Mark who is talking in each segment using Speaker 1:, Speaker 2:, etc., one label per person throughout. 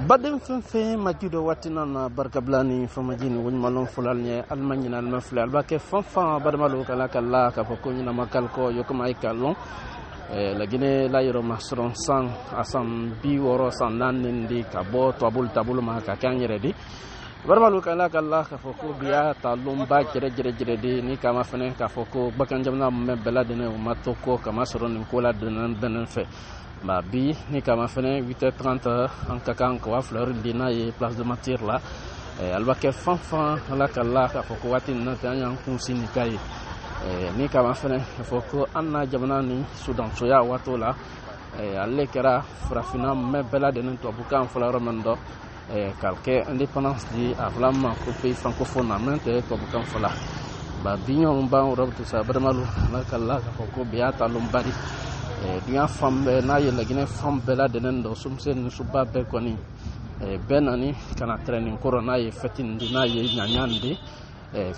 Speaker 1: Badem fe majudo watina na barkablani famajini woni malon fulal nye almanyina almaflal ba ke fanfan badmalo kala ka foko nyina makal ko yokoma ikalon la Guinée la yoro masron sang asam bi woro san nanndi ka bo tabul ma ka kanyere di badmalo kala ka foko biya talum ba jere di ni kama fene ka foko bakan jamna me beladene matoko kama soron ko la denen fe ba bi ni kama fene 8h30 en kakan ko fleur dina et place de matière là alba ke fanfan la kala ka foko watin na tan kun sinikai ni kama fene foko anna jamana ni Sudan soya wato la alle kera frafina me bela de to bukan fleur mando calque indépendance di avlam ko pays francophone amente to bukan fala ba binyo mba rob to sa bramalu la kala ka foko biata lumbari dia fambe na ye lagine fambe la denen do sumsen suba be koni benani kana training corona ye fetin dina ye nyanyandi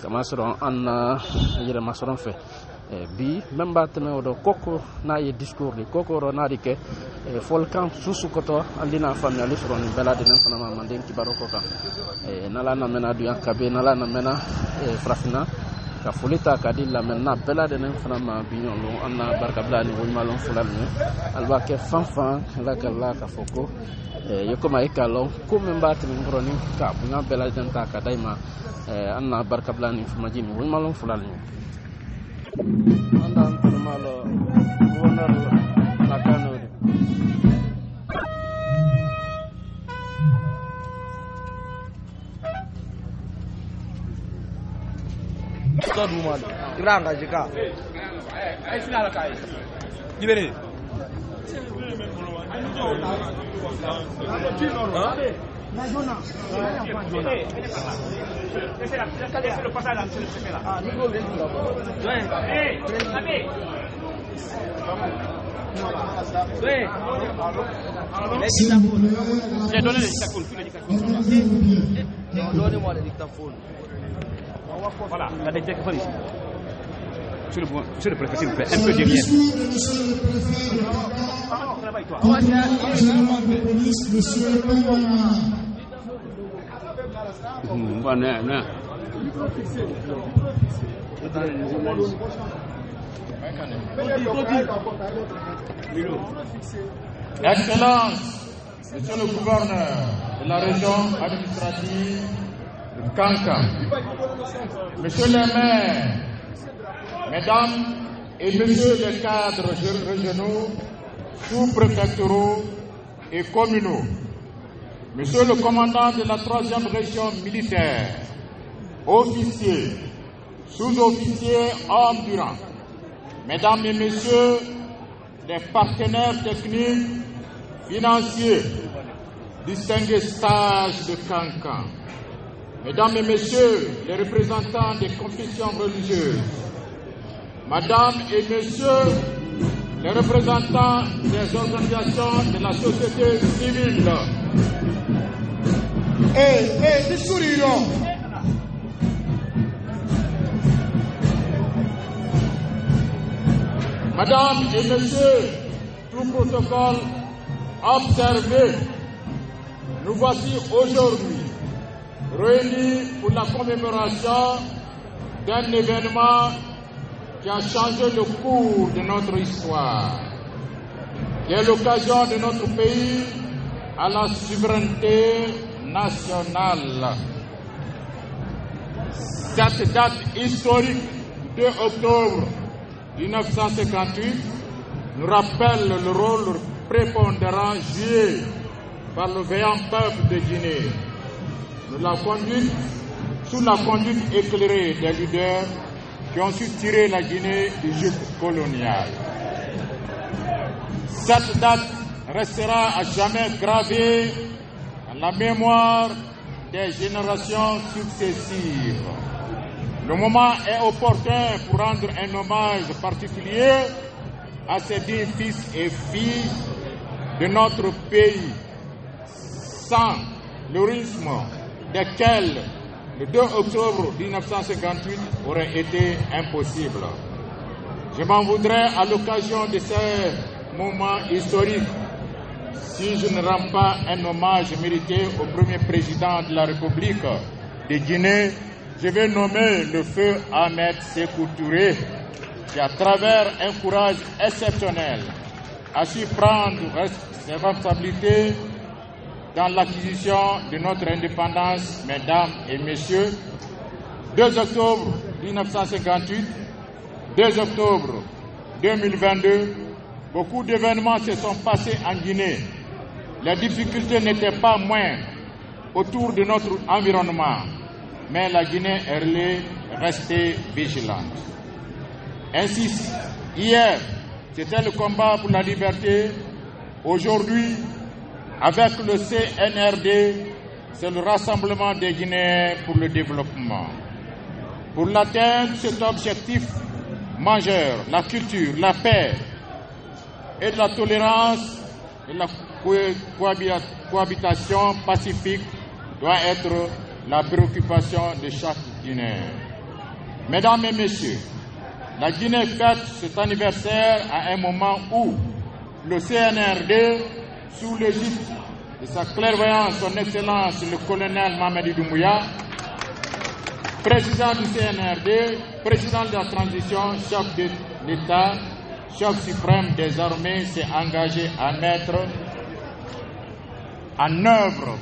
Speaker 1: kama soron anna yere masoron fe bi memba tene do koko na ye discours de koko ro na dike volcan susu koto andina famille ali soron bela denen fana ma manden ki baroko ka nala na mena du yankabe nala na mena frafina ka folita kadi la menna bela de nen fana ma biñon lo anna barka blani wol malon fulal ni alba ke fanfan la kala ka foko yokoma ikalo ko memba tin broni ka bunya bela den ta ka daima anna barka blani fuma jimi wol malon fulal ni anda tan malo wonor la kanode
Speaker 2: Stop mali. Iranga jika. Ai sina la kai. Libéré. Na zona. C'est le passage là, c'est là. Ah, Nico vient là-bas. Ouais. Allez. Donnez-moi le dictaphone. Voilà, la dictaphone ici. Monsieur le préfet, s'il vous plaît, un peu derrière.
Speaker 3: Excellence, Monsieur le gouverneur de la région administrative de Kankan, Monsieur le maire, Mesdames et Messieurs les cadres régionaux, sous-préfectoraux et communaux, Monsieur le commandant de la 3e région militaire, officiers, sous-officiers, hommes du rang, Mesdames et Messieurs les partenaires techniques, financiers, distingués sages de Kankan, Mesdames et Messieurs les représentants des confessions religieuses, Madame et Messieurs les représentants des organisations de la société civile. Des sourires. Madame et Messieurs, tout protocole observé, nous voici aujourd'hui réunis pour la commémoration d'un événement qui a changé le cours de notre histoire, qui est l'occasion de notre pays à la souveraineté nationale. Cette date historique du 2 octobre 1958 nous rappelle le rôle prépondérant joué par le vaillant peuple de Guinée. Nous l'avons conduit sous la conduite éclairée des leaders qui ont su tirer la Guinée du joug colonial. Cette date restera à jamais gravée dans la mémoire des générations successives. Le moment est opportun pour rendre un hommage particulier à ces dignes fils et filles de notre pays, sans l'héroïsme desquels le 2 octobre 1958 aurait été impossible. Je m'en voudrais à l'occasion de ces moments historiques si je ne rends pas un hommage mérité au premier président de la République de Guinée, je vais nommer le feu Ahmed Sékou Touré, qui à travers un courage exceptionnel a su prendre ses responsabilités dans l'acquisition de notre indépendance, mesdames et messieurs. 2 octobre 1958, 2 octobre 2022, beaucoup d'événements se sont passés en Guinée. Les difficultés n'étaient pas moindres autour de notre environnement, mais la Guinée est restée vigilante. Ainsi, hier, c'était le combat pour la liberté. Aujourd'hui, avec le CNRD, c'est le Rassemblement des Guinéens pour le développement. Pour l'atteindre cet objectif majeur, la culture, la paix et la tolérance et la cohabitation pacifique doit être la préoccupation de chaque Guinéen. Mesdames et messieurs, la Guinée fête cet anniversaire à un moment où le CNRD, sous l'égide de sa clairvoyance, son excellence, le colonel Mamadi Doumbouya, président du CNRD, président de la transition, chef de l'État, chef suprême des armées, s'est engagé à mettre en œuvre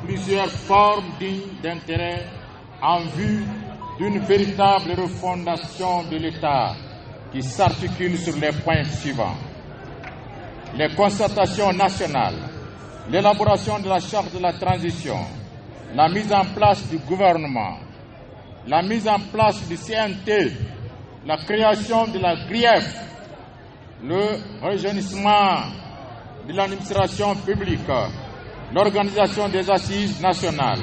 Speaker 3: plusieurs formes dignes d'intérêt en vue d'une véritable refondation de l'État qui s'articule sur les points suivants: les concertations nationales, l'élaboration de la charte de la transition, la mise en place du gouvernement, la mise en place du CNT, la création de la GRIEF, le rajeunissement de l'administration publique, l'organisation des assises nationales,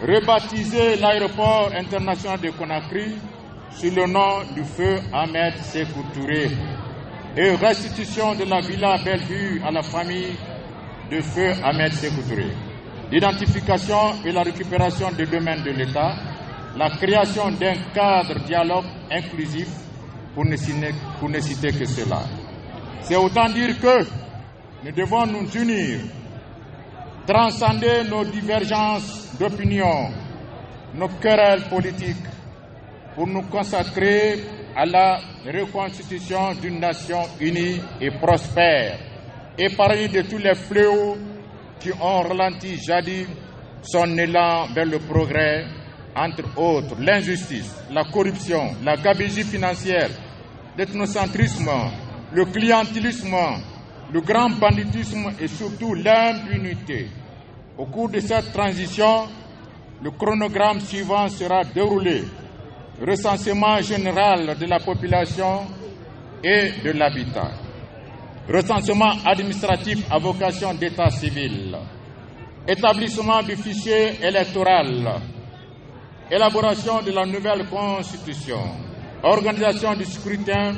Speaker 3: rebaptiser l'aéroport international de Conakry sous le nom du feu Ahmed Sékou Touré et restitution de la villa Bellevue à la famille de feu Ahmed Sékou Touré, l'identification et la récupération des domaines de l'État, la création d'un cadre dialogue inclusif pour ne citer que cela. C'est autant dire que nous devons nous unir, transcender nos divergences d'opinion, nos querelles politiques, pour nous consacrer à la reconstitution d'une nation unie et prospère, épargnée de tous les fléaux qui ont ralenti jadis son élan vers le progrès, entre autres l'injustice, la corruption, la gabegie financière, l'ethnocentrisme, le clientélisme, le grand banditisme et surtout l'impunité. Au cours de cette transition, le chronogramme suivant sera déroulé: recensement général de la population et de l'habitat, recensement administratif à vocation d'état civil, établissement du fichier électoral, élaboration de la nouvelle constitution, organisation du scrutin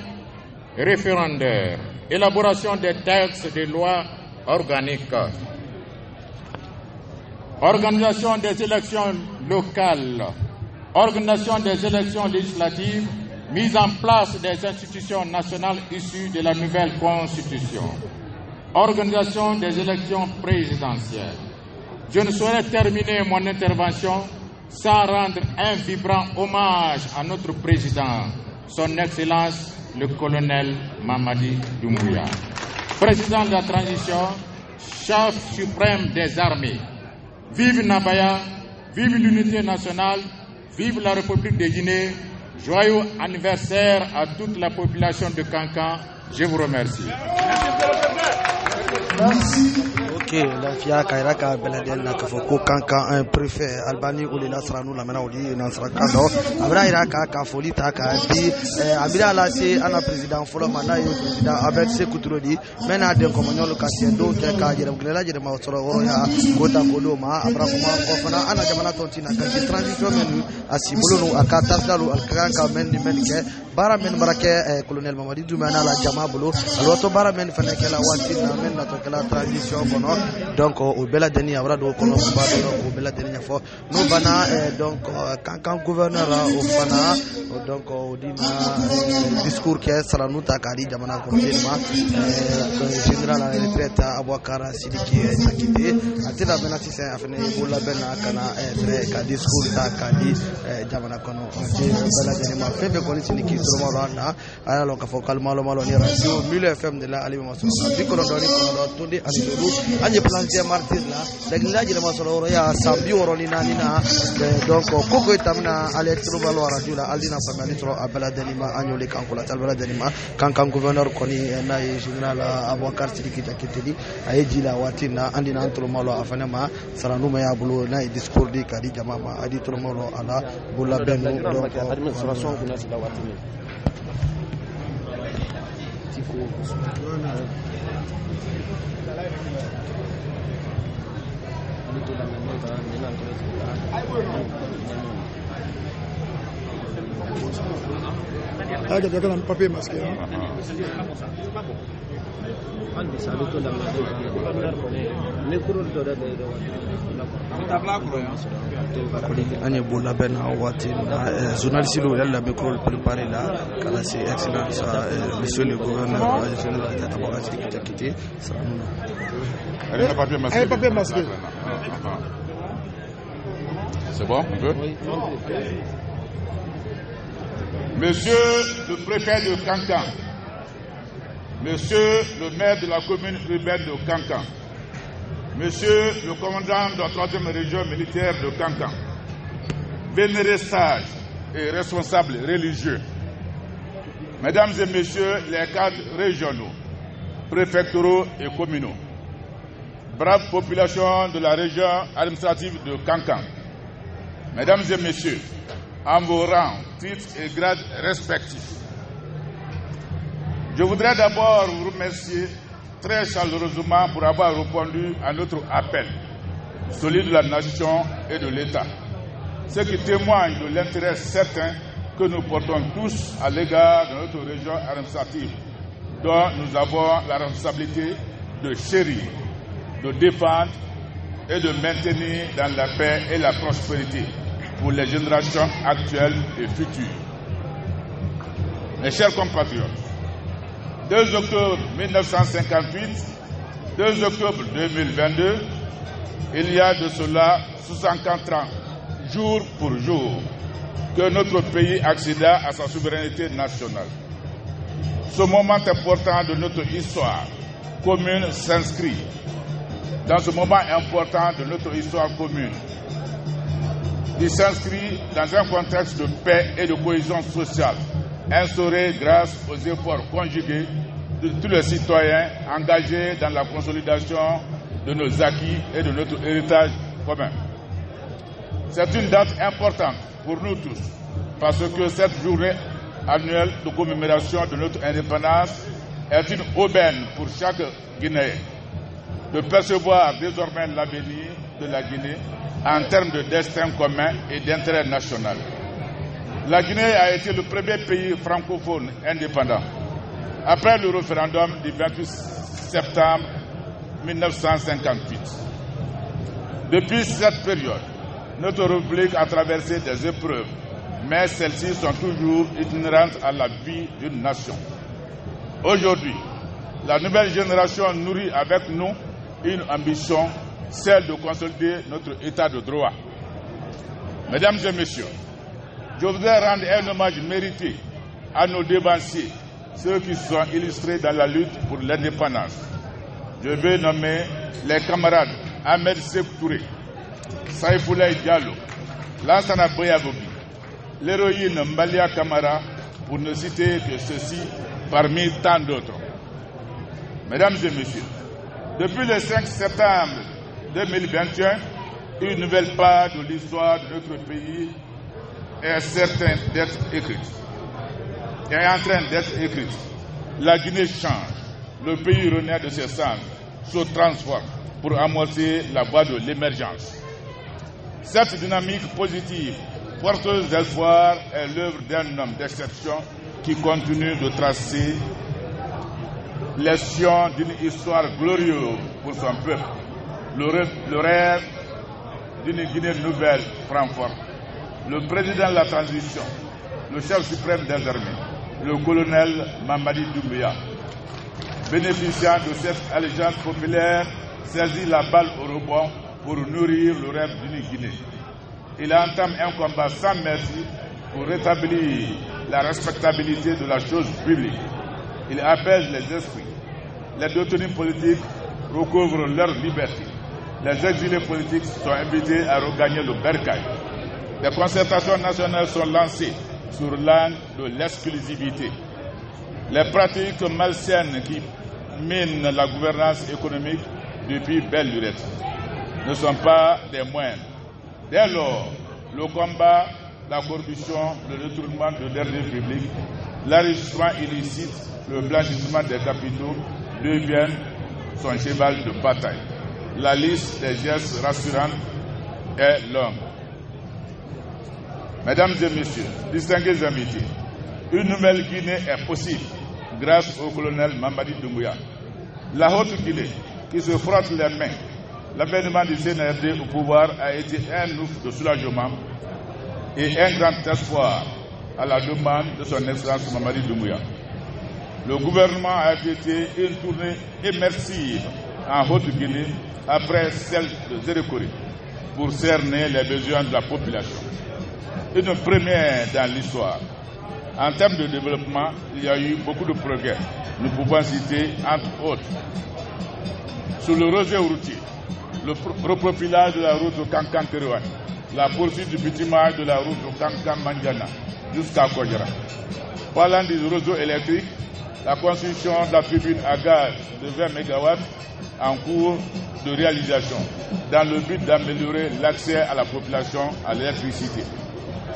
Speaker 3: référendaire, élaboration des textes de loi organiques, organisation des élections locales, organisation des élections législatives, mise en place des institutions nationales issues de la nouvelle constitution, organisation des élections présidentielles. Je ne saurais terminer mon intervention sans rendre un vibrant hommage à notre président, son Excellence le colonel Mamadi Doumbouya, président de la transition, chef suprême des armées. Vive Nabaya, vive l'unité nationale, vive la République de Guinée. Joyeux anniversaire à toute la population de Kankan. Je vous remercie.
Speaker 4: Merci. Ok, la FIA Kairaka Beladen Nakafoko Kankan, un préfet Albanie ou les Nasranou, la Menaoudi, Nasrakado, Abra Iraka Kafoli Taka, Abira Lassi, Anna président Folomana, président Abed Sekoutrodi, Mena de Communion Locatiendo, Teka, Jeremglela, Jeremautroya, Kota Koloma, Abrahama, Kofana, Anna Jamana Tontina, transition menu, Asibulu, Akatasdalu, Alkanka, Mendi Menike, bara men barake colonel Mamadi Doumana la jama bolo alwato bara men fane kala wati na men na to kala transition kono donc o bela deni abra do kono ba do o bela deni fo no bana donc kan gouverneur o bana donc o dina discours ke sala nuta kadi jamana ko dema général la retraite Abouakar Sidiki takite atira benati se afene bola bena kana très ka discours ta kadi jamana kono bela deni ma febe ko ni siniki to ma na ala lo ka fo kalma lo malo ni radio 1000 FM de la alima maso dikono doni ko do tundi andoru anje planter martir la daglaji la maso ro ya sambi woro ni nani na donc koko tamna ale trouba lo radio la alina famani tro abala deni ma anyole kan ko la talbala deni ma kan gouverneur ko ni na général Abouakar Sidiki takiteli ayeji la watina andina antro malo afana ma saranu ma ya bulo na discours di kadi jama ma adi tro malo ala bulla benu donc
Speaker 1: administration kuna sila watini
Speaker 5: Ada dalam papier masque.
Speaker 4: anye bola ben awati journaliste lo la micro préparé là kala c'est excellence monsieur le gouverneur général de Abouakar Sidiki takite ça
Speaker 3: Allez, papier masqué. C'est bon, un peu? Monsieur le préfet de Kankan, Monsieur le maire de la commune urbaine de Kankan, Monsieur le commandant de la 3e région militaire de Kankan, vénérés sages et responsables religieux, Mesdames et Messieurs les cadres régionaux, préfectoraux et communaux, brave population de la région administrative de Kankan, Mesdames et Messieurs, en vos rangs, titres et grades respectifs, je voudrais d'abord vous remercier très chaleureusement pour avoir répondu à notre appel, celui de la nation et de l'État, ce qui témoigne de l'intérêt certain que nous portons tous à l'égard de notre région administrative, dont nous avons la responsabilité de chérir, de défendre et de maintenir dans la paix et la prospérité pour les générations actuelles et futures. Mes chers compatriotes, 2 octobre 1958, 2 octobre 2022, il y a de cela 64 ans, jour pour jour, que notre pays accéda à sa souveraineté nationale. Ce moment important de notre histoire commune s'inscrit dans ce moment important de notre histoire commune. Il s'inscrit dans un contexte de paix et de cohésion sociale, instauré grâce aux efforts conjugués de tous les citoyens engagés dans la consolidation de nos acquis et de notre héritage commun. C'est une date importante pour nous tous, parce que cette journée annuelle de commémoration de notre indépendance est une aubaine pour chaque Guinéen de percevoir désormais l'avenir de la Guinée en termes de destin commun et d'intérêt national. La Guinée a été le premier pays francophone indépendant après le référendum du 28 septembre 1958. Depuis cette période, notre République a traversé des épreuves, mais celles-ci sont toujours itinérantes à la vie d'une nation. Aujourd'hui, la nouvelle génération nourrit avec nous une ambition, celle de consolider notre état de droit. Mesdames et messieurs, je voudrais rendre un hommage mérité à nos dévanciers, ceux qui se sont illustrés dans la lutte pour l'indépendance. Je vais nommer les camarades Ahmed Sékou Touré, Saïfoulaye Diallo, Lansana Boyagobi, l'héroïne Mbalia Kamara, pour ne citer que ceux-ci parmi tant d'autres. Mesdames et messieurs, depuis le 5 septembre 2021, une nouvelle page de l'histoire de notre pays est certaine d'être écrite. Est en train d'être écrite. La Guinée change. Le pays renaît de ses cendres, se transforme pour amorcer la voie de l'émergence. Cette dynamique positive, porteuse d'espoir, est l'œuvre d'un homme d'exception qui continue de tracer les sillons d'une histoire glorieuse pour son peuple. Le rêve d'une Guinée nouvelle prend forme. Le président de la transition, le chef suprême des armées, le colonel Mamadi Doumbouya, bénéficiant de cette allégeance populaire, saisit la balle au rebond pour nourrir le rêve d'une Guinée. Il entame un combat sans merci pour rétablir la respectabilité de la chose publique. Il apaise les esprits. Les détenus politiques recouvrent leur liberté. Les exilés politiques sont invités à regagner le bercail. Les concertations nationales sont lancées sur l'angle de l'exclusivité. Les pratiques malsaines qui minent la gouvernance économique depuis belle lurette ne sont pas des moindres. Dès lors, le combat, la corruption, le détournement de deniers publics, l'enrichissement illicite, le blanchissement des capitaux deviennent son cheval de bataille. La liste des gestes rassurants est longue. Mesdames et messieurs, distingués invités, une nouvelle Guinée est possible grâce au colonel Mamadi Doumbouya. La Haute-Guinée, qui se frotte les mains, l'avènement du CNRD au pouvoir a été un ouf de soulagement et un grand espoir à la demande de son excellence Mamadi Doumbouya. Le gouvernement a été une tournée immersive en Haute-Guinée après celle de Zérékori pour cerner les besoins de la population. Une première dans l'histoire. En termes de développement, il y a eu beaucoup de progrès. Nous pouvons citer, entre autres, sur le réseau routier, le reprofilage de la route de Kankan-Terouane, la poursuite du bitumage de la route de Kankan-Mandiana jusqu'à Kodjara. Parlant du réseau électrique, la construction de la turbine à gaz de 20 MW en cours de réalisation dans le but d'améliorer l'accès à la population à l'électricité.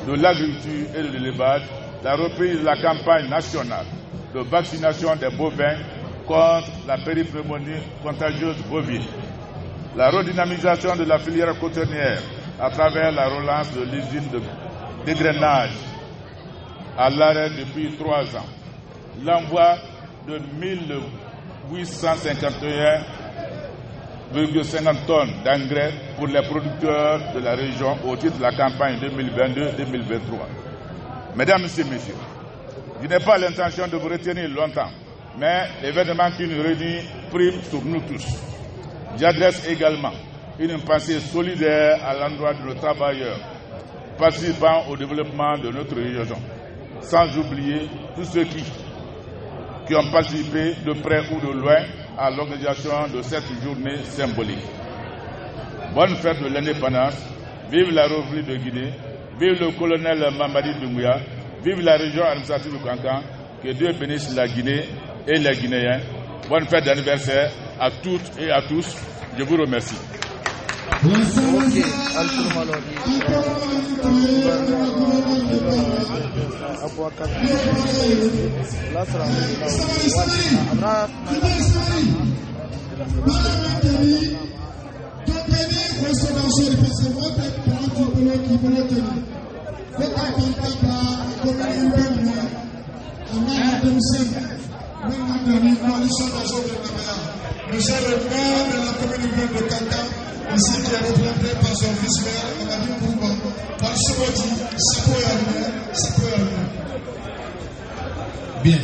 Speaker 3: De l'agriculture et de l'élevage, la reprise de la campagne nationale de vaccination des bovins contre la péripneumonie contagieuse bovine. La redynamisation de la filière cotonnière à travers la relance de l'usine de dégrainage à l'arrêt depuis 3 ans. L'envoi de 1851,50 tonnes d'engrais pour les producteurs de la région au titre de la campagne 2022-2023. Mesdames et messieurs, je n'ai pas l'intention de vous retenir longtemps, mais l'événement qui nous réunit prime sur nous tous. J'adresse également une pensée solidaire à l'endroit de nos travailleurs participant au développement de notre région, sans oublier tous ceux qui ont participé de près ou de loin à l'organisation de cette journée symbolique. Bonne fête de l'indépendance, vive la République de Guinée, vive le colonel Mamadi Doumbouya, vive la région administrative de Kankan, que Dieu bénisse la Guinée et les Guinéens. Bonne fête d'anniversaire à toutes et à tous. Je vous remercie.
Speaker 6: Monsieur le maire de la commune de Kankan, ici qui est représenté par son vice-maire, Amadou Koumba, par Soboti, Sapoyarme. Bien.